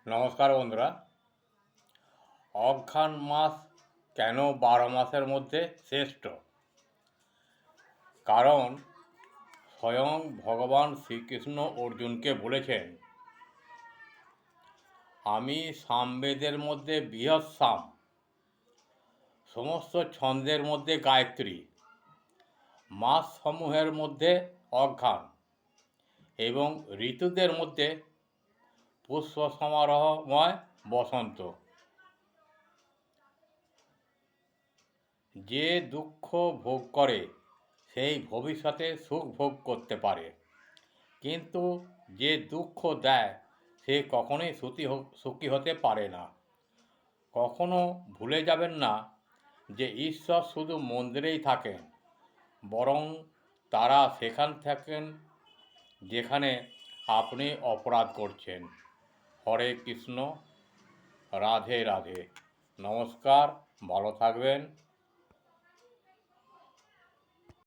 নমস্কার বন্ধুরা। অঘ্রাণ মাস কেন 12 মাসের মধ্যে শ্রেষ্ঠ? কারণ স্বয়ং ভগবান শ্রীকৃষ্ণ অর্জুনকে বলেছেন, আমি সামবেদের মধ্যে বৃহৎ সাম, সমস্ত ছন্দের মধ্যে গায়ত্রী, মাস সমূহের মধ্যে অঘ্রাণ এবং ঋতুদের মধ্যে পুষ্প সমারোহময় বসন্ত। যে দুঃখ ভোগ করে সেই ভবিষ্যতে সুখ ভোগ করতে পারে, কিন্তু যে দুঃখ দেয় সে কখনোই সুখী হতে পারে না। কখনো ভুলে যাবেন না যে ঈশ্বর শুধু মন্দিরেই থাকেন, বরং তারা সেখান থাকেন যেখানে আপনি অপরাধ করছেন। হরে কৃষ্ণ, রাধে রাধে। নমস্কার, ভালো থাকবেন।